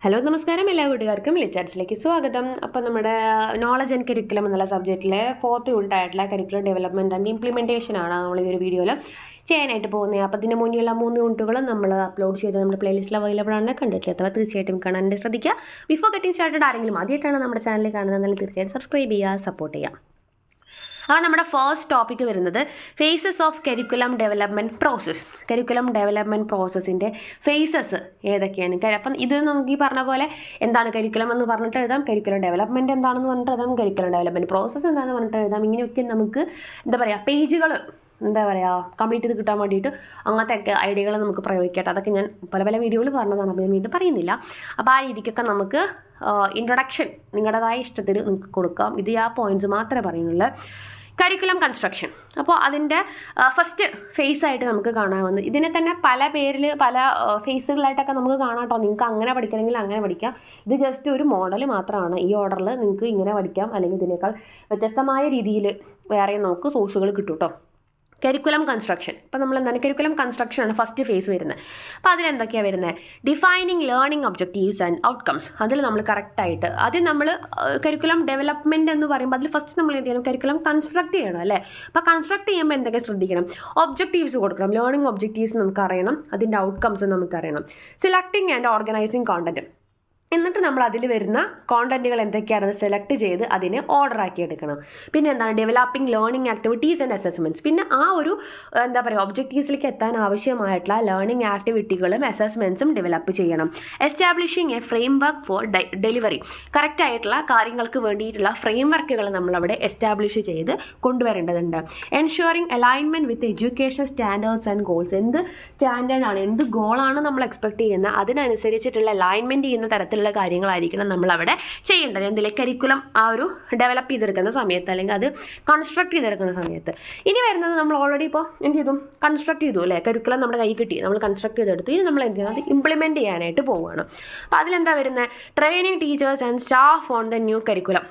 Hello നമസ്കാരം, എല്ലാ കൂട്ടുകാർക്കും ലിച്ചാർട്സിലേക്ക് സ്വാഗതം. അപ്പോൾ നമ്മുടെ നോളജ് ആൻഡ് കരിക്കുലം എന്നുള്ള സബ്ജക്റ്റിലെ 4th യൂണിറ്റ് ആയിട്ടുള്ള കരിക്കുലം ഡെവലപ്മെൻറ്റ് ആൻഡ് ഇംപ്ലിമെൻറ്റേഷൻ ആണ് നമ്മൾ ഈ ഒരു വീഡിയോയിൽ ചെയ്യാനായിട്ട് പോകുന്നത്. അപ്പോൾ ഇതിന് മുന്നിലുള്ള 3 യൂണിറ്റുകളും നമ്മൾ അപ്ലോഡ് ചെയ്ത് നമ്മുടെ പ്ലേലിസ്റ്റിൽ അവൈലബിൾ ആണ്. കണ്ടിട്ടില്ലാത്തവ തീർച്ചയായിട്ടും കാണാൻ ശ്രദ്ധിക്കുക. ബിഫോർ ഗെറ്റിംഗ് സ്റ്റാർട്ടഡ് ആരെങ്കിലും ആദ്യമായിട്ടാണ് നമ്മുടെ ചാനൽ കാണുന്നതെങ്കിൽ തീർച്ചയായിട്ടും സബ്സ്ക്രൈബ് ചെയ്യുക, സപ്പോർട്ട് ചെയ്യുക. അപ്പോൾ നമ്മുടെ ഫസ്റ്റ് ടോപ്പിക്ക് വരുന്നത് phases of curriculum development process. Curriculum development പ്രോസസ്സിൻ്റെ ഫേസസ് ഏതൊക്കെയാണ്? അപ്പം ഇത് നമുക്ക് ഈ പറഞ്ഞ പോലെ എന്താണ് കരിക്കുലം എന്ന് പറഞ്ഞിട്ട് എഴുതാം, കരിക്കുലം ഡെവലപ്മെൻറ്റ് എന്താണെന്ന് പറഞ്ഞിട്ട് എഴുതാം, കരിക്കുലം ഡെവലപ്മെൻറ്റ് പ്രോസസ്സ് എന്താണെന്ന് പറഞ്ഞിട്ട് എഴുതാം. ഇങ്ങനെയൊക്കെ നമുക്ക് എന്താ പറയുക, പേജുകൾ കംപ്ലീറ്റ് ചെയ്ത് കിട്ടാൻ വേണ്ടിയിട്ട് അങ്ങനത്തെ ഐഡിയകൾ നമുക്ക് പ്രയോഗിക്കട്ടെ. അതൊക്കെ ഞാൻ പല പല വീഡിയോയിൽ പറഞ്ഞതാണ്, അപ്പോൾ ഞാൻ വീണ്ടും പറയുന്നില്ല. അപ്പോൾ ആ രീതിക്കൊക്കെ നമുക്ക് ഇൻട്രൊഡക്ഷൻ നിങ്ങളുടേതായ ഇഷ്ടത്തിൽ നിങ്ങൾക്ക് കൊടുക്കാം. ഇത് ആ പോയിന്റ്സ് മാത്രമേ പറയുന്നുള്ളൂ. Curriculum construction. അപ്പോൾ അതിൻ്റെ ഫസ്റ്റ് ഫേസ് ആയിട്ട് നമുക്ക് കാണാവുന്നത്, ഇതിനെ തന്നെ പല പേരിൽ പല ഫേസുകളായിട്ടൊക്കെ നമുക്ക് കാണാം കേട്ടോ. നിങ്ങൾക്ക് അങ്ങനെ പഠിക്കണമെങ്കിൽ അങ്ങനെ പഠിക്കാം. ഇത് ജസ്റ്റ് ഒരു മോഡൽ മാത്രമാണ്. ഈ ഓർഡറിൽ നിങ്ങൾക്ക് ഇങ്ങനെ പഠിക്കാം, അല്ലെങ്കിൽ ഇതിനേക്കാൾ വ്യത്യസ്തമായ രീതിയിൽ വേറെ നമുക്ക് സോഴ്സുകൾ കിട്ടും കേട്ടോ. Curriculum construction. ഇപ്പോൾ നമ്മൾ എന്താണ് കരിക്കുലം കൺസ്ട്രക്ഷൻ ആണ് ഫസ്റ്റ് ഫേസ് വരുന്നത്. അപ്പോൾ അതിലെന്തൊക്കെയാണ് വരുന്നത്? Defining learning objectives and outcomes. അതിൽ നമ്മൾ കറക്റ്റായിട്ട് ആദ്യം നമ്മൾ കരിക്കുലം ഡെവലപ്മെൻറ്റ് എന്ന് പറയുമ്പോൾ അതിൽ ഫസ്റ്റ് നമ്മൾ എന്ത് ചെയ്യണം? കരിക്കുലം കൺസ്ട്രക്ട് ചെയ്യണം അല്ലേ. അപ്പോൾ കൺസ്ട്രക്ട് ചെയ്യുമ്പോൾ എന്തൊക്കെ ശ്രദ്ധിക്കണം? ഒബ്ജക്റ്റീവ്സ് കൊടുക്കണം. ലേണിംഗ് ഒബ്ജക്റ്റീവ്സ് നമുക്കറിയണം, അതിൻ്റെ ഔട്ട്കംസ് നമുക്കറിയണം. Selecting and organising content. എന്നിട്ട് നമ്മൾ അതിൽ വരുന്ന കോണ്ടന്റുകൾ എന്തൊക്കെയാണെന്ന് സെലക്ട് ചെയ്ത് അതിനെ ഓർഡർ ആക്കി എടുക്കണം. പിന്നെ എന്താണ്? Developing learning activities and assessments. പിന്നെ ആ ഒരു എന്താ പറയുക, ഒബ്ജക്റ്റീവ്സിലേക്ക് എത്താൻ ആവശ്യമായിട്ടുള്ള ലേണിംഗ് ആക്ടിവിറ്റികളും അസസ്മെൻറ്റ്സും ഡെവലപ്പ് ചെയ്യണം. Establishing a framework for delivery. കറക്റ്റായിട്ടുള്ള കാര്യങ്ങൾക്ക് വേണ്ടിയിട്ടുള്ള ഫ്രെയിം വർക്കുകൾ നമ്മളവിടെ എസ്റ്റാബ്ലിഷ് ചെയ്ത് കൊണ്ടുവരേണ്ടതുണ്ട്. Ensuring alignment with education standards and goals. എന്ത് സ്റ്റാൻഡേർഡാണ്, എന്ത് ഗോളാണ് നമ്മൾ എക്സ്പെക്ട് ചെയ്യുന്നത്, അതിനനുസരിച്ചിട്ടുള്ള അലൈൻമെൻറ്റ് ചെയ്യുന്ന തരത്തിലുള്ള കാര്യങ്ങളായിരിക്കണം നമ്മളവിടെ ചെയ്യേണ്ടത്. എന്തിലെ കരിക്കുലം ആ ഒരു ഡെവലപ്പ് ചെയ്തെടുക്കുന്ന സമയത്ത്, അല്ലെങ്കിൽ അത് കൺസ്ട്രക്ട് ചെയ്തെടുക്കുന്ന സമയത്ത്. ഇനി വരുന്നത് നമ്മൾ ഓൾറെഡി ഇപ്പോൾ എന്ത് ചെയ്തു? കൺസ്ട്രക്ട് ചെയ്തു അല്ലേ. കരിക്കുലം നമ്മുടെ കൈ കിട്ടി, നമ്മൾ കൺസ്ട്രക്ട് ചെയ്തെടുത്തു. ഇനി നമ്മൾ എന്ത് ചെയ്യണം? അത് ഇംപ്ലിമെൻറ്റ് ചെയ്യാനായിട്ട് പോവുകയാണ്. അപ്പോൾ അതിലെന്താ വരുന്നത്? Training teachers and staff on the new curriculum.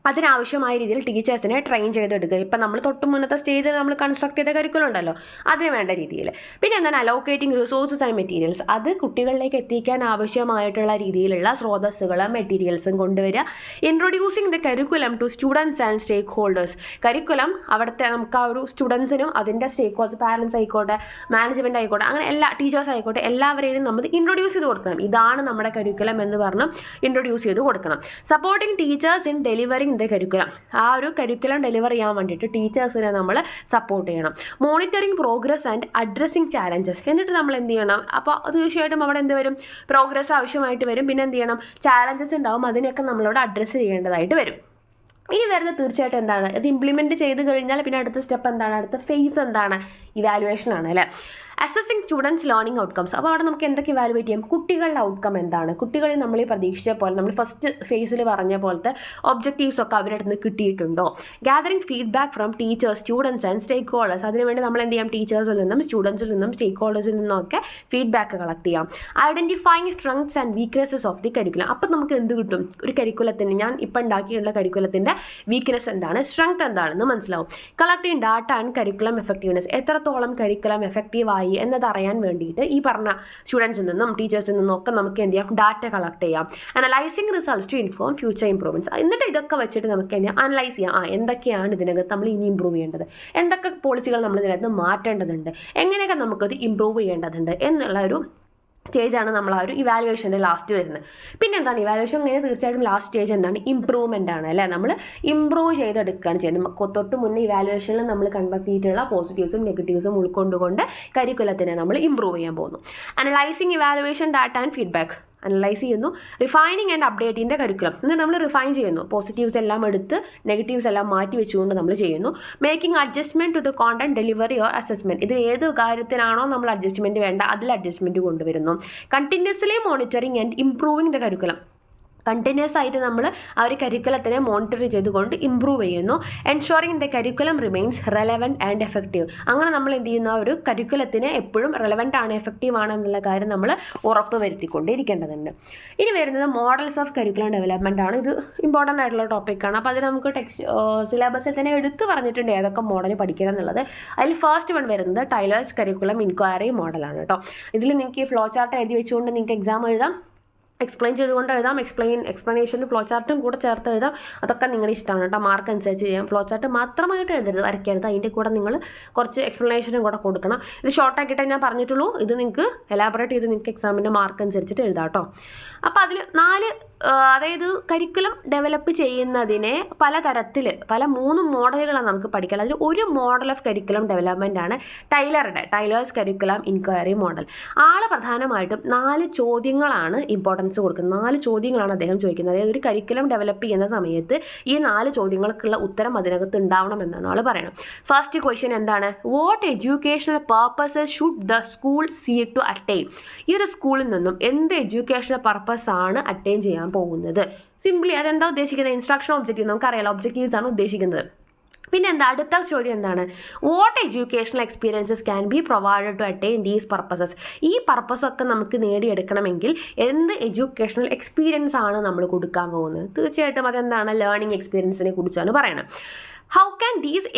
അതിനാവശ്യമായ രീതിയിൽ ടീച്ചേഴ്സിനെ ട്രെയിൻ ചെയ്തെടുക്കുക. ഇപ്പം നമ്മൾ തൊട്ട് മുന്നത്തെ സ്റ്റേജിൽ നമ്മൾ കൺസ്ട്രക്ട് ചെയ്ത കരിക്കുലം ഉണ്ടല്ലോ, അതിന് വേണ്ട രീതിയിൽ. പിന്നെ എന്താണ്? Allocating resources and materials. അത് കുട്ടികളിലേക്ക് എത്തിക്കാൻ ആവശ്യമായിട്ടുള്ള രീതിയിലുള്ള സ്രോതസ്സുകളും മെറ്റീരിയൽസും കൊണ്ടുവരിക. Introducing the curriculum to students and stakeholders. Curriculum അവിടുത്തെ നമുക്ക് ആ ഒരു സ്റ്റുഡൻസിനും അതിൻ്റെ സ്റ്റേക്ക് ഹോൾഡേഴ്സ്, പാരൻസ് ആയിക്കോട്ടെ, മാനേജ്മെൻറ്റ് ആയിക്കോട്ടെ, അങ്ങനെ എല്ലാ ടീച്ചേഴ്സ് ആയിക്കോട്ടെ, എല്ലാവരെയും നമ്മൾ ഇൻട്രൊഡ്യൂസ് ചെയ്ത് കൊടുക്കണം. ഇതാണ് നമ്മുടെ കരിക്കുലം എന്ന് പറഞ്ഞ് ഇൻട്രൊഡ്യൂസ് ചെയ്ത് കൊടുക്കണം. Supporting teachers in delivering the curriculum. ആ ഒരു കരിക്കുലം ഡെലിവർ ചെയ്യാൻ വേണ്ടിയിട്ട് ടീച്ചേഴ്സിനെ നമ്മൾ സപ്പോർട്ട് ചെയ്യണം. Monitoring progress and addressing challenges. എന്നിട്ട് നമ്മൾ എന്ത് ചെയ്യണം? അപ്പോൾ തീർച്ചയായിട്ടും അവിടെ എന്ത് വരും? പ്രോഗ്രസ് ആവശ്യമായിട്ട് വരും. പിന്നെ എന്ത് ചെയ്യണം? ചാലഞ്ചസ് ഉണ്ടാവും, അതിനൊക്കെ നമ്മളോട് അഡ്രസ്സ് ചെയ്യേണ്ടതായിട്ട് വരും. ഇനി വരുന്നത് തീർച്ചയായിട്ടും എന്താണ്? ഇത് ഇംപ്ലിമെൻറ്റ് ചെയ്ത് കഴിഞ്ഞാൽ പിന്നെ അടുത്ത സ്റ്റെപ്പ് എന്താണ്? അടുത്ത ഫേസ് എന്താണ്? ഇവാലുവേഷൻ ആണ് അല്ലേ. Assessing students learning outcomes. അപ്പോൾ അവിടെ നമുക്ക് എന്തൊക്കെ ഇവാലുവേറ്റ് ചെയ്യാം? കുട്ടികളുടെ ഔട്ട്കം എന്താണ്? കുട്ടികളെ നമ്മൾ ഈ പ്രതീക്ഷിച്ച പോലെ, നമ്മൾ ഫസ്റ്റ് ഫേസിൽ പറഞ്ഞ പോലത്തെ ഒബ്ജക്റ്റീവ്സ് ഒക്കെ അവരുടെ അടുത്ത് നിന്ന് കിട്ടിയിട്ടുണ്ടോ? Gathering feedback from teachers, students and stakeholders. അതിനുവേണ്ടി നമ്മൾ എന്ത് ചെയ്യാം? ടീച്ചേഴ്സിൽ നിന്നും സ്റ്റുഡൻസിൽ നിന്നും സ്റ്റേക്ക് ഹോൾഡേഴ്സിൽ നിന്നൊക്കെ ഫീഡ്ബാക്ക് കളക്ട് ചെയ്യാം. Identifying strengths and weaknesses of the curriculum. അപ്പോൾ നമുക്ക് എന്ത് കിട്ടും? ഒരു കരിക്കുലത്തിന്, ഞാൻ ഇപ്പം ഉണ്ടാക്കിയിട്ടുള്ള കരിക്കുലത്തിൻ്റെ വീക്ക്നെസ് എന്താണ്, സ്ട്രെങ്ത് എന്താണെന്ന് മനസ്സിലാവും. Collecting data and curriculum effectiveness. എത്രത്തോളം കരിക്കുലം എഫക്റ്റീവായി എന്നതറിയാൻ വേണ്ടിയിട്ട് ഈ പറഞ്ഞ സ്റ്റുഡൻസിൽ നിന്നും ടീച്ചേഴ്സിൽ നിന്നും ഒക്കെ നമുക്ക് എന്ത് ചെയ്യാം? ഡാറ്റ കളക്ട് ചെയ്യാം. Analysing results to inform future improvements. എന്നിട്ട് ഇതൊക്കെ വെച്ചിട്ട് നമുക്ക് എന്ത് ചെയ്യാം? അനലൈസ് ചെയ്യാം. എന്തൊക്കെയാണ് ഇതിനകത്ത് നമ്മൾ ഇനി ഇമ്പ്രൂവ് ചെയ്യേണ്ടത്, എന്തൊക്കെ പോളിസികൾ നമ്മൾ ഇതിനകത്ത് മാറ്റേണ്ടതുണ്ട്, എങ്ങനെയൊക്കെ നമുക്കത് ഇമ്പ്രൂവ് ചെയ്യേണ്ടതുണ്ട് എന്നുള്ള ഒരു സ്റ്റേജാണ് നമ്മൾ ആ ഒരു ഇവാലുവേഷൻ്റെ ലാസ്റ്റ് വരുന്നത്. പിന്നെ എന്താണ് ഇവാലുവേഷൻ കഴിഞ്ഞാൽ തീർച്ചയായിട്ടും ലാസ്റ്റ് സ്റ്റേജ് എന്താണ്? ഇമ്പ്രൂവ്മെൻ്റ് ആണ് അല്ലേ. നമ്മൾ ഇമ്പ്രൂവ് ചെയ്തെടുക്കുകയാണ് ചെയ്യുന്നത്. തൊട്ട് മുന്നേ ഇവാലുവേഷനിൽ നമ്മൾ കണ്ടെത്തിയിട്ടുള്ള പോസിറ്റീവ്സും നെഗറ്റീവ്സും ഉൾക്കൊണ്ടുകൊണ്ട് കരിക്കുലത്തിനെ നമ്മൾ ഇമ്പ്രൂവ് ചെയ്യാൻ പോകുന്നു. Analysing evaluation data and feedback. Analyse ചെയ്യുന്നു. റിഫൈനിങ് ആൻഡ് അപ്ഡേറ്റിൻ്റെ കരിക്കുലം. എന്നിട്ട് നമ്മൾ റിഫൈൻ ചെയ്യുന്നു. പോസിറ്റീവ്സ് എല്ലാം എടുത്ത് നെഗറ്റീവ്സ് എല്ലാം മാറ്റി വെച്ചുകൊണ്ട് നമ്മൾ ചെയ്യുന്നു. Making adjustment to the content delivery or assessment. ഇത് ഏത് കാര്യത്തിനാണോ നമ്മൾ അഡ്ജസ്റ്റ്മെൻറ്റ് വേണ്ട, അതിൽ അഡ്ജസ്റ്റ്മെൻറ്റ് കൊണ്ടുവരുന്നു. Continuously monitoring and improving the curriculum. Continuous ആയിട്ട് നമ്മൾ ആ ഒരു കരിക്കുലത്തിനെ മോണിറ്റർ ചെയ്തുകൊണ്ട് ഇമ്പ്രൂവ് ചെയ്യുന്നു. Ensuring the curriculum remains relevant and effective. അങ്ങനെ നമ്മൾ എന്ത് ചെയ്യുന്നു? ആ ഒരു കരിക്കുലത്തിനെ എപ്പോഴും റെലവൻ്റ് ആണ്, എഫക്റ്റീവ് ആണ് എന്നുള്ള കാര്യം നമ്മൾ ഉറപ്പ് വരുത്തിക്കൊണ്ടിരിക്കേണ്ടതുണ്ട്. ഇനി വരുന്നത് മോഡൽസ് ഓഫ് കരിക്കുലം ഡെവലപ്മെൻ്റ് ആണ്. ഇത് ഇമ്പോർട്ടൻ്റ് ആയിട്ടുള്ള ടോപ്പിക്കാണ്. അപ്പോൾ അത് നമുക്ക് സിലബസിൽ തന്നെ എടുത്ത് പറഞ്ഞിട്ടുണ്ട് ഏതൊക്കെ മോഡൽ പഠിക്കണം എന്നുള്ളത്. അതിൽ ഫസ്റ്റ് വൺ വരുന്നത് ടൈലേഴ്സ് കരിക്കുലം ഇൻക്വയറി മോഡലാണ് കേട്ടോ. ഇതിൽ നിങ്ങൾക്ക് ഈ ഫ്ലോ ചാർട്ട് എഴുതി വെച്ചുകൊണ്ട് നിങ്ങൾക്ക് എക്സാം എഴുതാം. എക്സ്പ്ലെയിൻ ചെയ്തുകൊണ്ട് എഴുതാം, എക്സ്പ്ലനേഷനും ഫ്ലോ ചാർട്ടും കൂടെ ചേർത്ത് എഴുതാം. അതൊക്കെ നിങ്ങളുടെ ഇഷ്ടമാണ് കേട്ടോ. മാർക്ക് അനുസരിച്ച് ചെയ്യാം. ഫ്ലോ ചാർട്ട് മാത്രമായിട്ട് എഴുതരുത്, വരയ്ക്കരുത്. അതിൻ്റെ കൂടെ നിങ്ങൾ കുറച്ച് എക്സ്പ്ലനേഷനും കൂടെ കൊടുക്കണം. ഇത് ഷോർട്ടാക്കിയിട്ടേ ഞാൻ പറഞ്ഞിട്ടുള്ളൂ. ഇത് നിങ്ങൾക്ക് എലാബറേറ്റ് ചെയ്ത് നിങ്ങൾക്ക് എക്സാമിൻ്റെ മാർക്ക് അനുസരിച്ചിട്ട് എഴുതാം കേട്ടോ. അപ്പോൾ അതിൽ 4 അതായത് കരിക്കുലം ഡെവലപ്പ് ചെയ്യുന്നതിനെ പല 3 മോഡലുകളാണ് നമുക്ക് പഠിക്കാൻ. അതിൽ ഒരു മോഡൽ ഓഫ് കരിക്കുലം ഡെവലപ്മെൻ്റ് ആണ് ടൈലേഴ്സ് കരിക്കുലം ഇൻക്വയറി മോഡൽ. പ്രധാനമായിട്ടും 4 ചോദ്യങ്ങളാണ് ഇമ്പോർട്ടൻസ് കൊടുക്കുന്നത്. 4 ചോദ്യങ്ങളാണ് അദ്ദേഹം ചോദിക്കുന്നത്. അതായത് ഒരു കരിക്കുലം ഡെവലപ്പ് ചെയ്യുന്ന സമയത്ത് ഈ 4 ചോദ്യങ്ങൾക്കുള്ള ഉത്തരം അതിനകത്ത് ഉണ്ടാവണമെന്നാണ് ആൾ പറയുന്നത്. ഫസ്റ്റ് ക്വസ്റ്റ്യൻ എന്താണ്? What educational purposes should the school seek to attain? ഈ ഒരു സ്കൂളിൽ നിന്നും എന്ത് എഡ്യൂക്കേഷണൽ പർപ്പസ് ആണ് അറ്റൈൻ ചെയ്യാൻ പോകുന്നത്? സിംപ്ലി അതെന്താ ഉദ്ദേശിക്കുന്നത്? ഇൻസ്ട്രക്ഷൻ ഒബ്ജക്റ്റീവ് നമുക്കറിയാലോ, ഒബ്ജക്റ്റീവ്സ് ആണ് ഉദ്ദേശിക്കുന്നത്. പിന്നെ എന്താ അടുത്ത ചോദ്യം എന്താണ്? What educational experiences can be provided to attain these purposes? ഈ പർപ്പസൊക്കെ നമുക്ക് നേടിയെടുക്കണമെങ്കിൽ എന്ത് എഡ്യൂക്കേഷണൽ എക്സ്പീരിയൻസ് ആണ് നമ്മൾ കൊടുക്കാൻ പോകുന്നത്? തീർച്ചയായിട്ടും അതെന്താണ്? ലേണിംഗ് എക്സ്പീരിയൻസിനെ കുറിച്ചാണ് പറയുന്നത്. How can these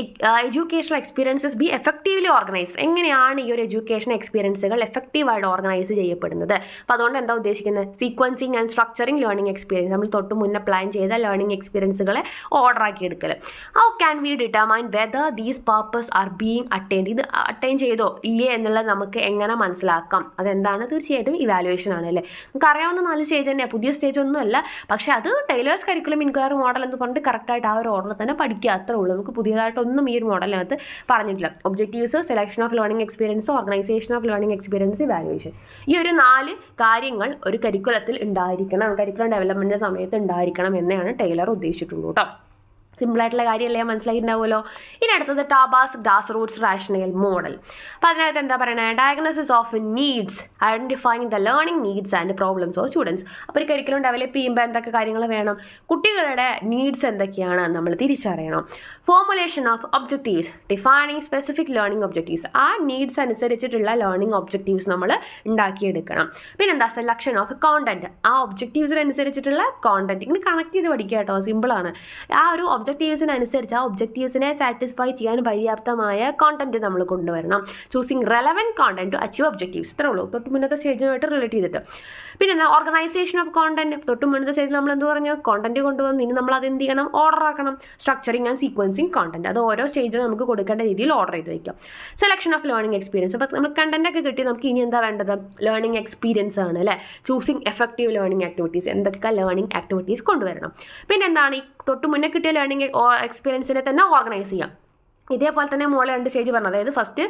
educational experiences B effectively organised? എങ്ങനെയാണ് ഈ ഒരു എഡ്യൂക്കേഷൻ എക്സ്പീരിയൻസുകൾ എഫക്റ്റീവായിട്ട് ഓർഗനൈസ് ചെയ്യപ്പെടുന്നത്? അപ്പോൾ അതുകൊണ്ട് എന്താ ഉദ്ദേശിക്കുന്നത്? Sequencing and structuring learning experience, നമ്മൾ തൊട്ട് മുന്നേ പ്ലാൻ ചെയ്ത ലേണിംഗ് എക്സ്പീരിയൻസുകളെ ഓർഡർ ആക്കി എടുക്കൽ. How can we determine whether these purpose R being attained? ഇത് അറ്റൈൻ ചെയ്തോ ഇല്ലേ എന്നുള്ളത് നമുക്ക് എങ്ങനെ മനസ്സിലാക്കാം? അതെന്താണ്? തീർച്ചയായിട്ടും ഇവാലുവേഷൻ ആണ് അല്ലേ. നമുക്ക് അറിയാവുന്ന 4 സ്റ്റേജ് തന്നെയാണ്, പുതിയ സ്റ്റേജ് ഒന്നുമല്ല. പക്ഷേ അത് ടൈലേഴ്സ് കരിക്കുലം ഇൻക്വയറി മോഡൽ എന്ന് പറഞ്ഞിട്ട് കറക്റ്റായിട്ട് ആ ഒരു ഓർഡർ തന്നെ പഠിക്കുക, അത്രേ ഉള്ളൂ. നമുക്ക് പുതിയതായിട്ടൊന്നും ഈ ഒരു മോഡലിനകത്ത് പറഞ്ഞിട്ടില്ല. Objectives, selection of learning experience, organisation of learning experience, evaluation. ഈ ഒരു 4 കാര്യങ്ങൾ ഒരു കരിക്കുലത്തിൽ ഉണ്ടായിരിക്കണം, കരിക്കുലം ഡെവലപ്മെൻറ്റിൻ്റെ സമയത്ത് ഉണ്ടായിരിക്കണം എന്നാണ് ടൈലർ ഉദ്ദേശിച്ചിട്ടുള്ളൂ കേട്ടോ. സിമ്പിളായിട്ടുള്ള കാര്യമല്ലേ, മനസ്സിലായിട്ടുണ്ടാവുമല്ലോ. ഇനി അടുത്തത് ടാബാസ് ഗ്രാസ് റൂട്ട്സ് റാഷണൽ മോഡൽ. അപ്പോൾ അതിനകത്ത് എന്താ പറയുന്നത്? Diagnosis of needs, identifying the learning needs and problems of students. അപ്പോൾ ഒരു കരിക്കുലം ഡെവലപ്പ് ചെയ്യുമ്പോൾ എന്തൊക്കെ കാര്യങ്ങൾ വേണം? കുട്ടികളുടെ നീഡ്സ് എന്തൊക്കെയാണ് നമ്മൾ തിരിച്ചറിയണം. Formulation of objectives, defining specific learning objectives, ആ നീഡ്സ് അനുസരിച്ചിട്ടുള്ള ലേണിംഗ് ഒബ്ജക്റ്റീവ്സ് നമ്മൾ ഉണ്ടാക്കിയെടുക്കണം. പിന്നെന്താ? സെലക്ഷൻ ഓഫ് കോണ്ടന്റ്, ആ ഒബ്ജക്റ്റീവ്സിനനുസരിച്ചിട്ടുള്ള കോണ്ടന്റ്. ഇങ്ങനെ കണക്ട് ചെയ്ത് പഠിക്കുക കേട്ടോ, സിമ്പിളാണ്. ആ ഒരു ഒബ്ജക്റ്റീവ്സിനനുസരിച്ച് ആ ഒബ്ജക്റ്റീവ്സിനെ സാറ്റിസ്ഫൈ ചെയ്യാൻ പര്യാപ്തമായ കോണ്ടന്റ് നമ്മൾ കൊണ്ടുവരണം. Choosing relevant content to achieve objectives. ഇത്രേ ഉള്ളൂ, തൊട്ട് മുന്നത്തെ സ്റ്റേജുമായിട്ട് റിലേറ്റ് ചെയ്തിട്ട്. പിന്നെ എന്താ? Organisation of content. തൊട്ട് മുന്നത്തെ സ്റ്റേജിൽ നമ്മൾ എന്ത് പറഞ്ഞു? കോണ്ടന്റ് കൊണ്ടുവന്ന് ഇനി നമ്മൾ അത് എന്ത് ചെയ്യണം? ഓർഡർ ആക്കണം. സ്ട്രക്ചറിങ് ആൻഡ് സീക്വൻസിങ് കോണ്ടന്റ്, അത് ഓരോ സ്റ്റേജിലും നമുക്ക് കൊടുക്കേണ്ട രീതിയിൽ ഓർഡർ ചെയ്ത് വയ്ക്കാം. Selection of learning experience. അപ്പോൾ നമ്മൾ കണ്ടന്റ് ഒക്കെ കിട്ടി, നമുക്ക് ഇനി എന്താ വേണ്ടത്? ലേണിംഗ് എക്സ്പീരിയൻസ് ആണ് അല്ലേ. ചൂസിങ് എഫക്റ്റീവ് ലേണിംഗ് ആക്ടിവിറ്റീസ്, എന്തൊക്കെ ലേണിംഗ് ആക്ടിവിറ്റീസ് കൊണ്ടുവരണം. പിന്നെ എന്താണ്? ഈ തൊട്ട് മുന്നേ കിട്ടിയ ലേണിംഗ് എക്സ്പീരിയൻസിനെ തന്നെ ഓർഗനൈസ് ചെയ്യാം. ഇതേപോലെ തന്നെ മോളെ 2 സ്റ്റേജ് പറഞ്ഞു. അതായത് ഫസ്റ്റ്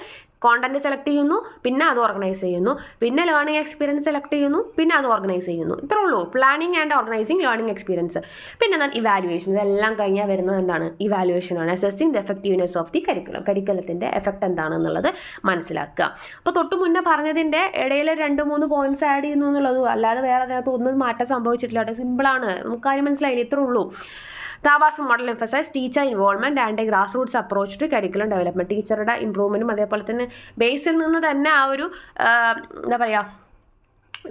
കോണ്ടന്റ് സെലക്ട് ചെയ്യുന്നു, പിന്നെ അത് ഓർഗനൈസ് ചെയ്യുന്നു, പിന്നെ ലേണിംഗ് എക്സ്പീരിയൻസ് സെലക്ട് ചെയ്യുന്നു, പിന്നെ അത് ഓർഗനൈസ് ചെയ്യുന്നു. ഇത്രേ ഉള്ളൂ, planning and organising learning experience. പിന്നെ എന്താണ്? ഇവാലുവേഷൻ. ഇതെല്ലാം കഴിഞ്ഞാൽ വരുന്നത് എന്താണ്? ഇവാലുവേഷൻ ആണ്. Assessing the effectiveness of the കരിക്കുലത്തിൻ്റെ എഫക്റ്റ് എന്താണെന്നുള്ളത് മനസ്സിലാക്കുക. അപ്പോൾ തൊട്ട് മുന്നേ പറഞ്ഞതിൻ്റെ ഇടയിൽ 2-3 പോയിന്റ്സ് ആഡ് ചെയ്യുന്നു എന്നുള്ളതും, അല്ലാതെ വേറെ അതിനകത്ത് ഒന്നും മാറ്റം സംഭവിച്ചിട്ടില്ല കേട്ടോ. സിമ്പിളാണ്, നമുക്ക് കാര്യം മനസ്സിലായില്ല, ഇത്രേ ഉള്ളൂ. Taba's model emphasise teacher involvement and a grassroots approach to curriculum development. ടീച്ചറുടെ ഇമ്പ്രൂവ്മെൻറ്റും അതേപോലെ തന്നെ ബേസിൽ നിന്ന് തന്നെ ആ ഒരു എന്താ പറയുക,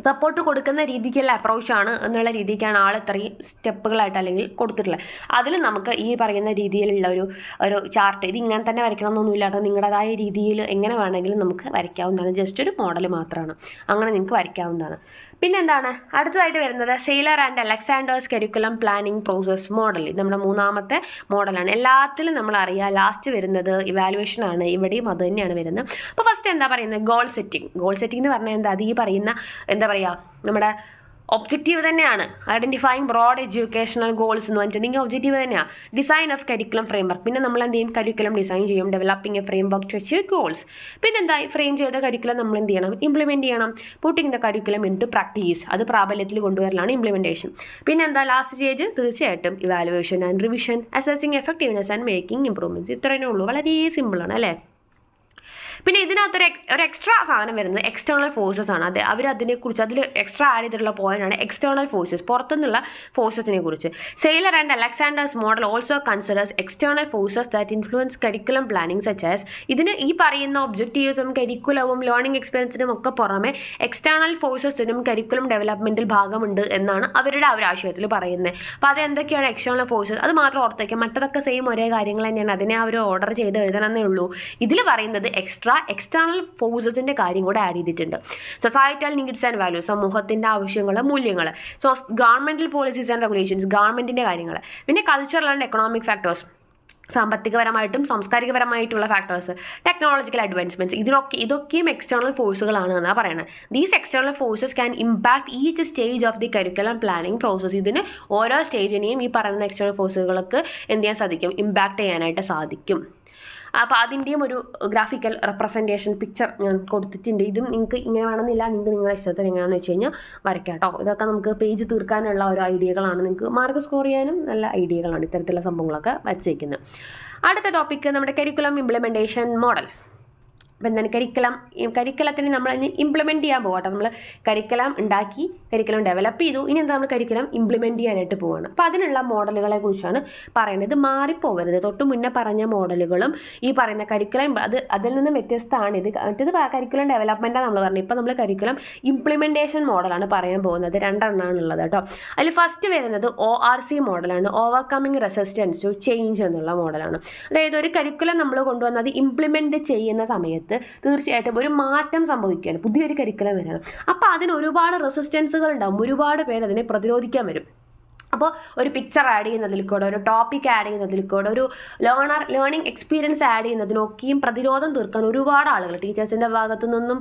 സപ്പോർട്ട് കൊടുക്കുന്ന രീതിക്കുള്ള അപ്രോച്ചാണ് എന്നുള്ള രീതിക്കാണ് ആൾ ഇത്രയും സ്റ്റെപ്പുകളായിട്ട് അല്ലെങ്കിൽ കൊടുത്തിട്ടുള്ളത്. അതിൽ നമുക്ക് ഈ പറയുന്ന രീതിയിലുള്ള ഒരു ചാർട്ട്, ഇത് ഇങ്ങനെ തന്നെ വരയ്ക്കണമെന്നൊന്നുമില്ല കേട്ടോ. നിങ്ങളുടേതായ രീതിയിൽ എങ്ങനെ വേണമെങ്കിലും നമുക്ക് വരയ്ക്കാവുന്നതാണ്. ജസ്റ്റ് ഒരു മോഡൽ മാത്രമാണ്, അങ്ങനെ നിങ്ങൾക്ക് വരയ്ക്കാവുന്നതാണ്. പിന്നെ എന്താണ് അടുത്തതായിട്ട് വരുന്നത്? Sailor and Alexander's curriculum planning process model. ഇത് നമ്മുടെ 3ാമത്തെ മോഡലാണ്. എല്ലാത്തിലും നമ്മൾ അറിയാം ലാസ്റ്റ് വരുന്നത് ഇവാലുവേഷൻ ആണ്. ഇവിടെയും അത് തന്നെയാണ് വരുന്നത്. അപ്പോൾ ഫസ്റ്റ് എന്താ പറയുന്നത്? Goal setting. ഗോൾ സെറ്റിംഗ് എന്ന് പറഞ്ഞാൽ എന്താ? അത് ഈ പറയുന്ന എന്താ പറയുക, നമ്മുടെ ഒബ്ജക്റ്റീവ് തന്നെയാണ്. ഐഡൻറ്റിഫൈങ് ബ്രോഡ് എഡ്യൂക്കേഷണൽ ഗോൾസ് എന്ന് പറഞ്ഞിട്ടുണ്ടെങ്കിൽ ഒബ്ജക്റ്റീവ് തന്നെയാണ്. Design of curriculum framework. പിന്നെ നമ്മൾ എന്ത് ചെയ്യും? കരിക്കുലം ഡിസൈൻ ചെയ്യും. Developing a framework to achieve goals. പിന്നെ എന്താ? ഫ്രെയിം ചെയ്ത കരിക്കുലം നമ്മൾ എന്ത് ചെയ്യണം? ഇംപ്ലിമെൻറ്റ് ചെയ്യണം. Putting the curriculum into practice. അത് പ്രാബല്യത്തിൽ കൊണ്ടുവരലാണ് ഇംപ്ലിമെൻറ്റേഷൻ. പിന്നെ എന്താ? ലാസ്റ്റ് സ്റ്റേജ് തീർച്ചയായിട്ടും evaluation and revision, assessing effectiveness and making improvements. ഇത്രയേ ഉള്ളൂ, വളരെ സിമ്പിളാണ് അല്ലേ. പിന്നെ ഇതിനകത്തൊരു എക്സ്ട്രാ സാധനം വരുന്നത് എക്സ്റ്റേണൽ ഫോഴ്സസ് ആണ്. അതിനെക്കുറിച്ച് അതിൽ എക്സ്ട്രാ ആഡ് ചെയ്തിട്ടുള്ള പോയിന്റാണ് എക്സ്റ്റേണൽ ഫോഴ്സസ്, പുറത്തുനിന്നുള്ള ഫോഴ്സസിനെ കുറിച്ച്. Sailor and Alexander's model also considers external forces that influence curriculum planning such as. ഇതിന് ഈ പറയുന്ന ഒബ്ജക്റ്റീവ്സും കരിക്കുലവും ലേണിംഗ് എക്സ്പീരിയൻസിനും ഒക്കെ പുറമെ എക്സ്റ്റേണൽ ഫോഴ്സസിനും കരിക്കുലം ഡെവലപ്മെൻറ്റിൽ ഭാഗമുണ്ട് എന്നാണ് അവരുടെ ആ ഒരു ആശയത്തിൽ പറയുന്നത്. അപ്പോൾ അതെന്തൊക്കെയാണ് എക്സ്റ്റേണൽ ഫോഴ്സസ്? അത് മാത്രം ഓർത്തേക്കാം, മറ്റതൊക്കെ സെയിം ഒരേ കാര്യങ്ങൾ തന്നെയാണ്. അതിനെ അവർ ഓർഡർ ചെയ്ത് എഴുതണമെന്നേ ഉള്ളൂ. ഇതിൽ പറയുന്നത് എക്സ്ട്രാ എക്സ്റ്റേണൽ ഫോഴ്സസിൻ്റെ കാര്യം കൂടെ ആഡ് ചെയ്തിട്ടുണ്ട്. സൊസൈറ്റൽ നീഡ്സ് ആൻഡ് വാല്യൂസ്, സമൂഹത്തിൻ്റെ ആവശ്യങ്ങൾ, മൂല്യങ്ങൾ. ഗവൺമെൻറ്റൽ പോളിസീസ് ആൻഡ് റെഗുലേഷൻസ്, ഗവൺമെൻറ്റിൻ്റെ കാര്യങ്ങൾ. പിന്നെ കൾച്ചറൽ ആൻഡ് എക്കണോമിക് ഫാക്ടേഴ്സ്, സാമ്പത്തികപരമായിട്ടും സാംസ്കാരികപരമായിട്ടുള്ള ഫാക്ടേഴ്സ്, ടെക്നോളജിക്കൽ അഡ്വാൻസ്മെൻറ്റ്സ്, ഇതൊക്കെയും എക്സ്റ്റേണൽ ഫോഴ്സുകളാണ് എന്നാണ് പറയുന്നത്. These external forces can impact each stage of the curriculum planning process. ഇതിന് ഓരോ സ്റ്റേജിനെയും ഈ പറയുന്ന എക്സ്റ്റേണൽ ഫോഴ്സുകൾക്ക് എന്ത് ചെയ്യാൻ സാധിക്കും? ഇമ്പാക്ട് ചെയ്യാനായിട്ട് സാധിക്കും. അപ്പോൾ അതിൻ്റെയും ഒരു ഗ്രാഫിക്കൽ റെപ്രസെൻറ്റേഷൻ പിക്ചർ ഞാൻ കൊടുത്തിട്ടുണ്ട്. ഇതും നിങ്ങൾക്ക് ഇങ്ങനെ വേണമെന്നില്ല, നിങ്ങൾക്ക് നിങ്ങളുടെ ഇഷ്ടത്തിന് എങ്ങനെയാണെന്ന് വെച്ച് കഴിഞ്ഞാൽ വരയ്ക്കാം കേട്ടോ. ഇതൊക്കെ നമുക്ക് പേജ് തീർക്കാനുള്ള ഒരു ഐഡിയകളാണ്, നിങ്ങൾക്ക് മാർക്ക് സ്കോർ ചെയ്യാനും നല്ല ഐഡിയകളാണ് ഇത്തരത്തിലുള്ള സംഭവങ്ങളൊക്കെ വച്ചേക്കുന്നത്. അടുത്ത ടോപ്പിക്ക് നമ്മുടെ കരിക്കുലം ഇംപ്ലിമെൻറ്റേഷൻ മോഡൽസ്. അപ്പോൾ എന്താണ് കരിക്കുലത്തിന് നമ്മൾ ഇംപ്ലിമെൻറ്റ് ചെയ്യാൻ പോകട്ടെ. നമ്മൾ കരിക്കുലം ഉണ്ടാക്കി, കരിക്കുലം ഡെവലപ്പ് ചെയ്തു, ഇനി എന്താ നമ്മൾ കരിക്കുലം ഇംപ്ലിമെൻറ്റ് ചെയ്യാനായിട്ട് പോവുകയാണ്. അപ്പോൾ അതിനുള്ള മോഡലുകളെ കുറിച്ചാണ് പറയുന്നത്. ഇത് മാറിപ്പോവരുത്. തൊട്ട് മുന്നേ പറഞ്ഞ മോഡലുകളും ഈ പറയുന്ന കരിക്കുലം അതിൽ നിന്ന് വ്യത്യസ്തമാണ്. മറ്റേത് കരിക്കുലം ഡെവലപ്മെൻറ്റാണ് നമ്മൾ പറഞ്ഞത്. ഇപ്പോൾ നമ്മൾ കരിക്കുലം ഇംപ്ലിമെൻറ്റേഷൻ മോഡലാണ് പറയാൻ പോകുന്നത്. 2 എണ്ണമാണ് ഉള്ളത് കേട്ടോ. അതിൽ ഫസ്റ്റ് വരുന്നത് ORC മോഡലാണ്, ഓവർകമ്മിങ് റെസിസ്റ്റൻസ് ടു ചേഞ്ച് എന്നുള്ള മോഡലാണ്. അതായത് ഒരു കരിക്കുലം നമ്മൾ കൊണ്ടുവന്നത് ഇംപ്ലിമെൻറ്റ് ചെയ്യുന്ന സമയത്ത് തീർച്ചയായിട്ടും ഒരു മാറ്റം സംഭവിക്കുകയാണ്, പുതിയൊരു കരിക്കുലം വരണം. അപ്പോൾ അതിന് ഒരുപാട് റെസിസ്റ്റൻസുകൾ ഉണ്ടാകും, ഒരുപാട് പേര് അതിനെ പ്രതിരോധിക്കാൻ വരും. അപ്പോൾ ഒരു പിക്ചർ ആഡ് ചെയ്യുന്നതിൽ കൂടെ, ഒരു ടോപ്പിക് ആഡ് ചെയ്യുന്നതിൽ കൂടെ, ഒരു ലേണിംഗ് എക്സ്പീരിയൻസ് ആഡ് ചെയ്യുന്നതിനൊക്കെയും പ്രതിരോധം തീർക്കാൻ ഒരുപാട് ആളുകൾ, ടീച്ചേഴ്സിൻ്റെ ഭാഗത്തു നിന്നും,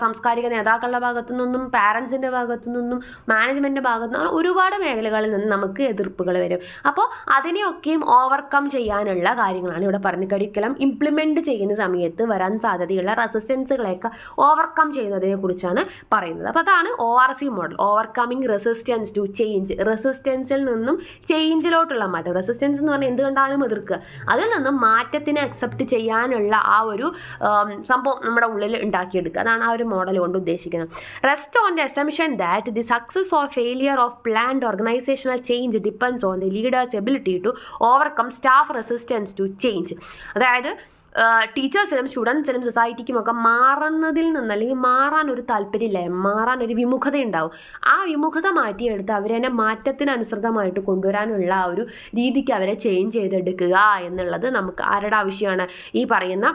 സാംസ്കാരിക നേതാക്കളുടെ ഭാഗത്തു നിന്നും, പാരൻസിൻ്റെ ഭാഗത്തു നിന്നും, മാനേജ്മെൻറ്റിൻ്റെ ഭാഗത്തു നിന്നും, ഒരുപാട് മേഖലകളിൽ നിന്ന് നമുക്ക് എതിർപ്പുകൾ വരും. അപ്പോൾ അതിനെയൊക്കെയും ഓവർകം ചെയ്യാനുള്ള കാര്യങ്ങളാണ് ഇവിടെ പറഞ്ഞത്. കരിക്കുലം ഇംപ്ലിമെൻറ്റ് ചെയ്യുന്ന സമയത്ത് വരാൻ സാധ്യതയുള്ള റെസിസ്റ്റൻസുകളെയൊക്കെ ഓവർകം ചെയ്യുന്നതിനെ കുറിച്ചാണ് പറയുന്നത്. അപ്പോൾ അതാണ് ORC model, overcoming resistance to change. റെസിസ്റ്റൻസിൽ നിന്നും ചേഞ്ചിലോട്ടുള്ള മാറ്റം. റെസിസ്റ്റൻസ് എന്ന് പറഞ്ഞാൽ എന്ത് കണ്ടാലും എതിർക്കുക, അതിൽ നിന്നും മാറ്റത്തിനെ അക്സെപ്റ്റ് ചെയ്യാനുള്ള ആ ഒരു സംഭവം നമ്മുടെ ഉള്ളിൽ ഉണ്ടാക്കിയെടുക്കുക. അതാണ് ആ ഒരു മോഡൽ കൊണ്ട് ഉദ്ദേശിക്കുന്നത്. Rest on the assumption that the success or failure of planned organisational change depends on the leaders ability to overcome staff resistance to change. അതായത് ടീച്ചേഴ്സിനും സ്റ്റുഡൻസിനും സൊസൈറ്റിക്കുമൊക്കെ മാറുന്നതിൽ നിന്ന്, അല്ലെങ്കിൽ മാറാൻ ഒരു താല്പര്യമില്ല, മാറാൻ ഒരു വിമുഖത ഉണ്ടാവും. ആ വിമുഖത മാറ്റിയെടുത്ത് അവരെ മാറ്റത്തിനനുസൃതമായിട്ട് കൊണ്ടുവരാനുള്ള ആ ഒരു രീതിക്ക് അവരെ ചേഞ്ച് ചെയ്തെടുക്കുക എന്നുള്ളത് നമുക്ക് ആരുടെ ആവശ്യമാണ്? ഈ പറയുന്ന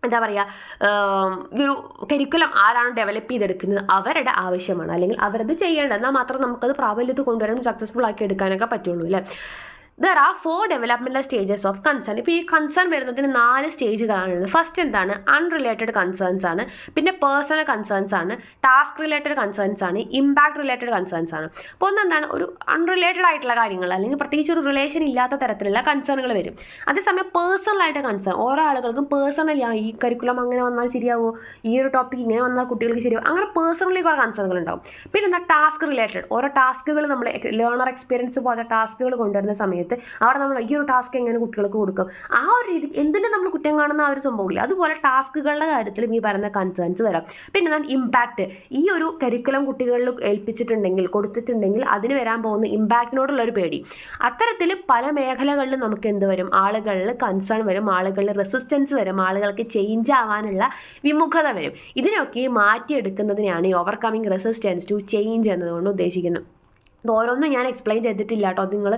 എന്താ പറയുക, ഈ ഒരു കരിക്കുലം ആരാണ് ഡെവലപ്പ് ചെയ്തെടുക്കുന്നത് അവരുടെ ആവശ്യമാണ്, അല്ലെങ്കിൽ അവരത് ചെയ്യേണ്ടത്. എന്നാൽ മാത്രം നമുക്കത് പ്രാബല്യത്തിൽ കൊണ്ടുവരാനും സക്സസ്ഫുൾ ആക്കി എടുക്കാനൊക്കെ പറ്റുള്ളൂ അല്ലേ. There are 4 developmental stages of concern. ഇപ്പോൾ ഈ കൺസേൺ വരുന്നതിന് 4 സ്റ്റേജുകളാണുള്ളത്. ഫസ്റ്റ് എന്താണ്? അൺറിലേറ്റഡ് കൺസേൺസ് ആണ്, പിന്നെ പേഴ്സണൽ കൺസേൺസ് ആണ്, ടാസ്ക് റിലേറ്റഡ് കൺസേൺസ് ആണ്, ഇമ്പാക്ട് റിലേറ്റഡ് കൺസേൺസ് ആണ്. അപ്പോൾ ഒന്നെന്താണ്? ഒരു അൺറിലേറ്റഡ് ആയിട്ടുള്ള കാര്യങ്ങൾ, അല്ലെങ്കിൽ പ്രത്യേകിച്ച് ഒരു റിലേഷൻ ഇല്ലാത്ത തരത്തിലുള്ള കൺസേണുകൾ വരും. അതേസമയം പേഴ്സണലായിട്ട് കൺസേൺ, ഓരോ ആളുകൾക്കും പേഴ്സണലി ഈ കരിക്കുലം അങ്ങനെ വന്നാൽ ശരിയാവുമോ, ഈ ഒരു ടോപ്പിക് ഇങ്ങനെ വന്നാൽ കുട്ടികൾക്ക് ശരിയാവും, അങ്ങനെ പേഴ്സണലി കുറേ കൺസേണുകൾ ഉണ്ടാവും. പിന്നെ എന്താ? Task related. ഓരോ ടാസ്കുകൾ നമ്മൾ ലേണർ എക്സ്പീരിയൻസ് പോലെ ടാസ്കുകൾ കൊണ്ടുവരുന്ന സമയത്ത് അവിടെ നമ്മൾ ഈ ഒരു ടാസ്ക് എങ്ങനെ കുട്ടികൾക്ക് കൊടുക്കും, ആ ഒരു രീതി എന്തിനും നമ്മൾ കുറ്റം കാണുന്ന ആ ഒരു സംഭവമില്ല. അതുപോലെ ടാസ്കുകളുടെ കാര്യത്തിലും ഈ പറയുന്ന കൺസേൺസ് വരാം. പിന്നെ എന്താണ്? ഇമ്പാക്റ്റ്. ഈ ഒരു കരിക്കുലം കുട്ടികളിൽ ഏൽപ്പിച്ചിട്ടുണ്ടെങ്കിൽ, കൊടുത്തിട്ടുണ്ടെങ്കിൽ അതിന് വരാൻ പോകുന്ന ഇമ്പാക്റ്റിനോടുള്ളൊരു പേടി. അത്തരത്തിൽ പല മേഖലകളിലും നമുക്ക് എന്ത് വരും? ആളുകളിൽ കൺസേൺ വരും, ആളുകളിൽ റെസിസ്റ്റൻസ് വരും, ആളുകൾക്ക് ചേഞ്ച് ആവാനുള്ള വിമുഖത വരും. ഇതിനൊക്കെ മാറ്റിയെടുക്കുന്നതിനാണ് ഈ ഓവർകമ്മിങ് റെസിസ്റ്റൻസ് ടു ചേഞ്ച് എന്നതുകൊണ്ട് ഉദ്ദേശിക്കുന്നത്. ഓരോന്നും ഞാൻ എക്സ്പ്ലെയിൻ ചെയ്തിട്ടില്ല കേട്ടോ. നിങ്ങൾ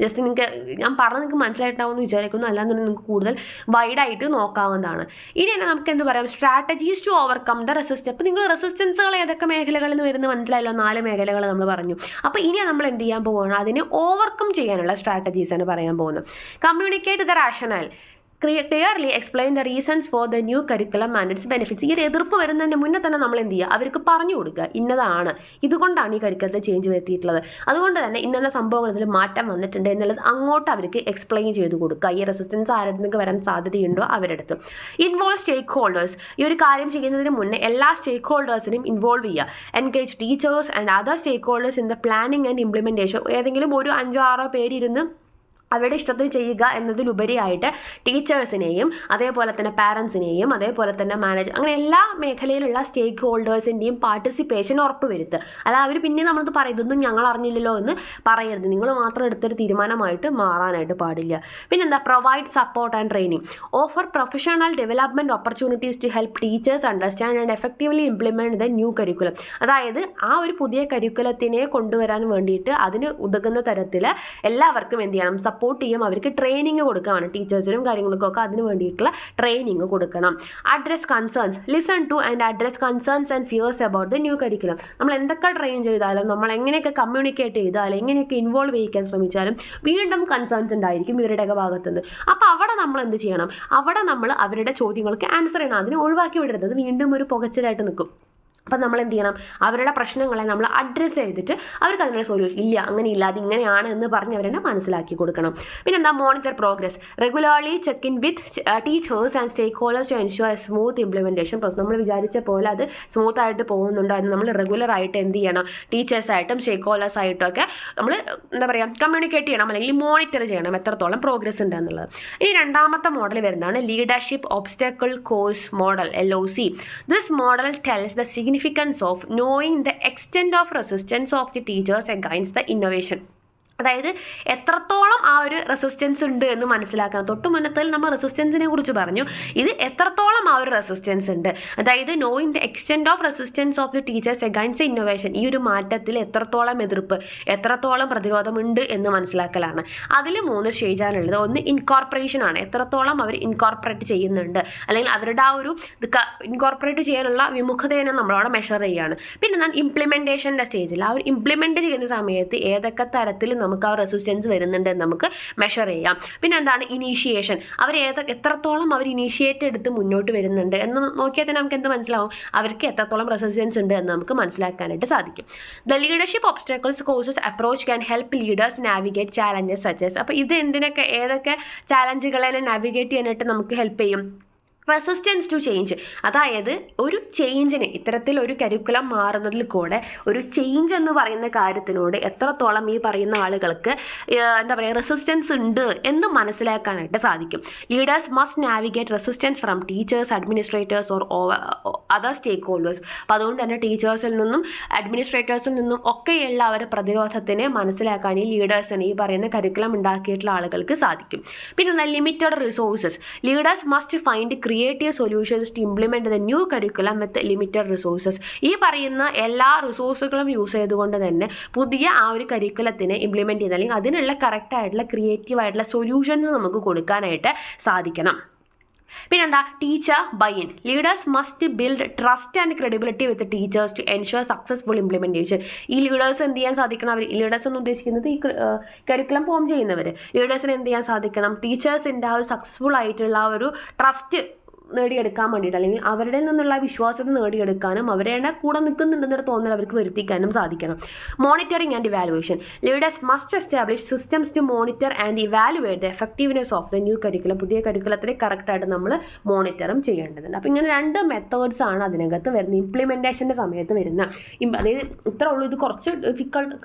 ജസ്റ്റ് നിങ്ങൾക്ക് ഞാൻ പറഞ്ഞത് നിങ്ങൾക്ക് മനസ്സിലായിട്ടാവുമെന്ന് വിചാരിക്കുന്നു. അല്ലാന്നുണ്ടെങ്കിൽ നിങ്ങൾക്ക് കൂടുതൽ വൈഡായിട്ട് നോക്കാവുന്നതാണ്. ഇനി തന്നെ നമുക്ക് എന്ത് പറയാം? Strategies to overcome the resistance. അപ്പോൾ നിങ്ങൾ റെസിസ്റ്റൻസുകൾ ഏതൊക്കെ മേഖലകളിൽ നിന്ന് വരുന്നത് മനസ്സിലായല്ലോ. 4 മേഖലകൾ നമ്മൾ പറഞ്ഞു. അപ്പോൾ ഇനി നമ്മൾ എന്ത് ചെയ്യാൻ പോവുകയാണ്? അതിനെ ഓവർകം ചെയ്യാനുള്ള സ്ട്രാറ്റജീസാണ് പറയാൻ പോകുന്നത്. Communicate the rational, clearly explain the reasons for the new curriculum and it's benefits. ഈ ഒരു എതിർപ്പ് വരുന്നതിന് മുന്നേ തന്നെ നമ്മൾ എന്ത് ചെയ്യുക? അവർക്ക് പറഞ്ഞു കൊടുക്കുക, ഇന്നതാണ്, ഇതുകൊണ്ടാണ് ഈ കരിക്കുലത്തിൽ ചേഞ്ച് വരുത്തിയിട്ടുള്ളത്, അതുകൊണ്ട് തന്നെ ഇന്ന സംഭവങ്ങളിൽ മാറ്റം വന്നിട്ടുണ്ട് എന്നുള്ളത് അങ്ങോട്ട് അവർക്ക് എക്സ്പ്ലെയിൻ ചെയ്ത് കൊടുക്കുക. ഈ റെസിസ്റ്റൻസ് ആരുടെ നിന്ന് വരാൻ സാധ്യതയുണ്ടോ അവരുടെ അടുത്ത്. Involve stakeholders. ഈ ഒരു കാര്യം ചെയ്യുന്നതിന് മുന്നേ എല്ലാ സ്റ്റേക്ക് ഹോൾഡേഴ്സിനെയും ഇൻവോൾവ് ചെയ്യുക. Engage teachers and other stakeholders in the planning and implementation. ഏതെങ്കിലും ഒരു 5-6 പേരിരുന്ന് അവരുടെ ഇഷ്ടത്തിൽ ചെയ്യുക എന്നതിലുപരിയായിട്ട് ടീച്ചേഴ്സിനെയും അതേപോലെ തന്നെ പാരൻസിനെയും അതേപോലെ തന്നെ അങ്ങനെ എല്ലാ മേഖലയിലുള്ള സ്റ്റേക്ക് ഹോൾഡേഴ്സിൻ്റെയും പാർട്ടിസിപ്പേഷൻ ഉറപ്പുവരുത്തുക. അല്ല അവർ പിന്നെ നമ്മളത് പറയും ഇതൊന്നും ഞങ്ങൾ അറിഞ്ഞില്ലല്ലോ എന്ന് പറയരുത്. നിങ്ങൾ മാത്രം എടുത്തൊരു തീരുമാനമായിട്ട് മാറാനായിട്ട് പാടില്ല. പിന്നെന്താ? Provide support and training. Offer professional development opportunities to help teachers understand and effectively implement the new curriculum. അതായത് ആ ഒരു പുതിയ കരിക്കുലത്തിനെ കൊണ്ടുവരാൻ വേണ്ടിയിട്ട് അതിന് ഉതകുന്ന തരത്തിൽ എല്ലാവർക്കും എന്ത് ചെയ്യണം? സപ്പോർട്ട് ചെയ്യും, അവർക്ക് ട്രെയിനിങ് കൊടുക്കുകയാണ്, ടീച്ചേഴ്സിനും കാര്യങ്ങൾക്കൊക്കെ അതിന് വേണ്ടിയിട്ടുള്ള ട്രെയിനിങ് കൊടുക്കണം. Address concerns, listen two and address concerns and fears about the new curriculum. നമ്മൾ എന്തൊക്കെ ട്രെയിൻ ചെയ്താലും, നമ്മൾ എങ്ങനെയൊക്കെ കമ്മ്യൂണിക്കേറ്റ് ചെയ്താലും, എങ്ങനെയൊക്കെ ഇൻവോൾവ് ചെയ്യിക്കാൻ ശ്രമിച്ചാലും വീണ്ടും കൺസേൺസ് ഉണ്ടായിരിക്കും ഇവരുടെയൊക്കെ ഭാഗത്തുനിന്ന്. അപ്പോൾ അവിടെ നമ്മൾ എന്ത് ചെയ്യണം, അവിടെ നമ്മൾ അവരുടെ ചോദ്യങ്ങൾക്ക് ആൻസർ ചെയ്യണം, അതിനെ ഒഴിവാക്കി വിടരുത്, അത് വീണ്ടും ഒരു പുകച്ചിലായിട്ട് നിൽക്കും. അപ്പം നമ്മൾ എന്ത് ചെയ്യണം, അവരുടെ പ്രശ്നങ്ങളെ നമ്മൾ അഡ്രസ്സ് ചെയ്തിട്ട് അവർക്ക് അതിനുള്ള സൊല്യൂഷൻ ഇല്ല, അങ്ങനെയില്ല, അതിങ്ങനെയാണ് എന്ന് പറഞ്ഞ് അവരെന്നെ മനസ്സിലാക്കി കൊടുക്കണം. പിന്നെന്താ, monitor progress, regularly check in with teachers and stakeholders to ensure smooth implementation process. നമ്മൾ വിചാരിച്ച പോലെ അത് സ്മൂത്ത് ആയിട്ട് പോകുന്നുണ്ടോ എന്ന് നമ്മൾ റെഗുലറായിട്ട് എന്ത് ചെയ്യണം, ടീച്ചേഴ്സായിട്ടും സ്റ്റേക്ക് ഹോൾഡേഴ്സായിട്ടും ഒക്കെ നമ്മൾ എന്താ പറയുക കമ്മ്യൂണിക്കേറ്റ് ചെയ്യണം, അല്ലെങ്കിൽ മോണിറ്റർ ചെയ്യണം എത്രത്തോളം പ്രോഗ്രസ് ഉണ്ട് എന്നുള്ളത്. ഇനി രണ്ടാമത്തെ മോഡൽ വരുന്നതാണ് leadership obstacle course model, LOC. This model tells the significance of knowing the extent of resistance of the teachers against the innovation. അതായത് എത്രത്തോളം ആ ഒരു റെസിസ്റ്റൻസ് ഉണ്ട് എന്ന് മനസ്സിലാക്കണം. തൊട്ട് മുന്നത്തിൽ നമ്മൾ റെസിസ്റ്റൻസിനെ കുറിച്ച് പറഞ്ഞു, ഇത് എത്രത്തോളം ആ ഒരു റെസിസ്റ്റൻസ് ഉണ്ട്, അതായത് knowing the extent of resistance of the teachers against innovation, ഈ ഒരു മാറ്റത്തിൽ എത്രത്തോളം എതിർപ്പ്, എത്രത്തോളം പ്രതിരോധമുണ്ട് എന്ന് മനസ്സിലാക്കലാണ്. അതിൽ 3 സ്റ്റേജാണുള്ളത്. ഒന്ന് ഇൻകോർപ്പറേഷൻ ആണ്, എത്രത്തോളം അവർ ഇൻകോർപ്പറേറ്റ് ചെയ്യുന്നുണ്ട്, അല്ലെങ്കിൽ അവരുടെ ആ ഒരു ഇൻകോർപ്പറേറ്റ് ചെയ്യാനുള്ള വിമുഖതയെ നമ്മളവിടെ മെഷർ ചെയ്യുകയാണ്. പിന്നെ എന്താണ് ഇംപ്ലിമെൻറ്റേഷൻ്റെ സ്റ്റേജിൽ, ആ ഒരു ഇംപ്ലിമെൻറ്റ് ചെയ്യുന്ന സമയത്ത് ഏതൊക്കെ തരത്തിൽ നമുക്ക് ആ റെസിസ്റ്റൻസ് വരുന്നുണ്ട് എന്ന് നമുക്ക് മെഷർ ചെയ്യാം. പിന്നെ എന്താണ് ഇനീഷ്യേഷൻ, അവർ എത്രത്തോളം അവർ ഇനീഷ്യേറ്റ് എടുത്ത് മുന്നോട്ട് വരുന്നുണ്ട് എന്ന് നോക്കിയാൽ തന്നെ നമുക്ക് എന്ത് മനസ്സിലാവും, അവർക്ക് എത്രത്തോളം റെസിസ്റ്റൻസ് ഉണ്ട് എന്ന് നമുക്ക് മനസ്സിലാക്കാനായിട്ട് സാധിക്കും. The leadership obstacles courses approach can help leaders navigate challenges such as. അപ്പോൾ ഇത് ഏതൊക്കെ ചാലഞ്ചുകളെ നാവിഗേറ്റ് ചെയ്യാനായിട്ട് നമുക്ക് ഹെൽപ്പ് ചെയ്യും, റെസിസ്റ്റൻസ് ടു ചേഞ്ച്. അതായത് ഒരു ചേഞ്ചിന്, ഇത്തരത്തിലൊരു കരിക്കുലം മാറുന്നതിൽ കൂടെ ഒരു ചേഞ്ച് എന്ന് പറയുന്ന കാര്യത്തിനോട് എത്രത്തോളം ഈ പറയുന്ന ആളുകൾക്ക് എന്താ പറയുക റെസിസ്റ്റൻസ് ഉണ്ട് എന്ന് മനസ്സിലാക്കാനായിട്ട് സാധിക്കും. Leaders must navigate resistance from teachers, administrators or other stakeholders. അപ്പോൾ അതുകൊണ്ട് തന്നെ ടീച്ചേഴ്സിൽ നിന്നും അഡ്മിനിസ്ട്രേറ്റേഴ്സിൽ നിന്നും ഒക്കെയുള്ള അവരുടെ പ്രതിരോധത്തിനെ മനസ്സിലാക്കാൻ ഈ ലീഡേഴ്സിന്, ഈ പറയുന്ന കരിക്കുലം ഉണ്ടാക്കിയിട്ടുള്ള ആളുകൾക്ക് സാധിക്കും. പിന്നെ limited resources, leaders must find creative solutions to implement the new curriculum with limited resources. ഈ പറയുന്ന എല്ലാ റിസോഴ്സുകളും യൂസ് ചെയ്തുകൊണ്ട് തന്നെ പുതിയ ആ ഒരു കരിക്കുലത്തിനെ ഇംപ്ലിമെൻറ്റ് ചെയ്യുന്ന, അല്ലെങ്കിൽ അതിനുള്ള കറക്റ്റായിട്ടുള്ള ക്രിയേറ്റീവ് ആയിട്ടുള്ള സൊല്യൂഷൻസ് നമുക്ക് കൊടുക്കാനായിട്ട് സാധിക്കണം. പിന്നെന്താ, teacher buy in, leaders must build trust and credibility with teachers to ensure successful implementation. ഈ ലീഡേഴ്സ് എന്ത് ചെയ്യാൻ സാധിക്കണം, അവർ ലീഡേഴ്സ് എന്ന് ഉദ്ദേശിക്കുന്നത് ഈ കരിക്കുലം ഫോം ചെയ്യുന്നവർ, ലീഡേഴ്സിന് എന്ത് ചെയ്യാൻ സാധിക്കണം, ടീച്ചേഴ്സിൻ്റെ ആ ഒരു സക്സസ്ഫുൾ ആയിട്ടുള്ള ആ ഒരു ട്രസ്റ്റ് നേടിയെടുക്കാൻ വേണ്ടിയിട്ട്, അല്ലെങ്കിൽ അവരുടെ നിന്നുള്ള വിശ്വാസത്തെ നേടിയെടുക്കാനും അവരെ കൂടെ നിൽക്കുന്നുണ്ടെന്നൊരു തോന്നൽ അവർക്ക് വരുത്തിക്കാനും സാധിക്കണം. Monitoring and evaluation, leaders must establish systems to monitor and evaluate the effectiveness of the new curriculum. പുതിയ കരിക്കുലത്തിനെ കറക്റ്റായിട്ട് നമ്മൾ മോണിറ്ററും ചെയ്യേണ്ടതുണ്ട്. അപ്പോൾ ഇങ്ങനെ 2 മെത്തേഡ്സ് ആണ് അതിനകത്ത് വരുന്നത്, ഇംപ്ലിമെൻറ്റേഷൻ്റെ സമയത്ത് വരുന്ന. അതായത് ഇത്ര ഉള്ളൂ, ഇത് കുറച്ച്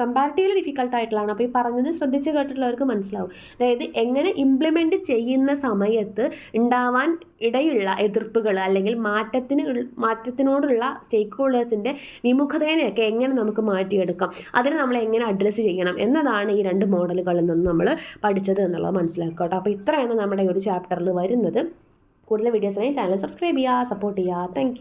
കമ്പാരിറ്റീവ്ലി ഡിഫിക്കൽട്ടായിട്ടുള്ളതാണ്. അപ്പോൾ ഈ പറഞ്ഞത് ശ്രദ്ധിച്ച് കേട്ടിട്ടുള്ളവർക്ക് മനസ്സിലാവും. അതായത് എങ്ങനെ ഇംപ്ലിമെൻറ്റ് ചെയ്യുന്ന സമയത്ത് ഉണ്ടാവാൻ ഇടയുള്ള എതിർപ്പുകൾ, അല്ലെങ്കിൽ മാറ്റത്തിനോടുള്ള സ്റ്റേക്ക് ഹോൾഡേഴ്സിൻ്റെ വിമുഖതേനെയൊക്കെ എങ്ങനെ നമുക്ക് മാറ്റിയെടുക്കാം, അതിനെ നമ്മൾ എങ്ങനെ അഡ്രസ്സ് ചെയ്യണം എന്നതാണ് ഈ 2 മോഡലുകളിൽ നിന്ന് നമ്മൾ പഠിച്ചത് എന്നുള്ളത് മനസ്സിലാക്കുക കേട്ടോ. അപ്പോൾ ഇത്രയാണ് നമ്മുടെ ഈ ഒരു ചാപ്റ്ററിൽ വരുന്നത്. കൂടുതൽ വീഡിയോസിനായി ചാനൽ സബ്സ്ക്രൈബ് ചെയ്യുക, സപ്പോർട്ട് ചെയ്യുക. താങ്ക്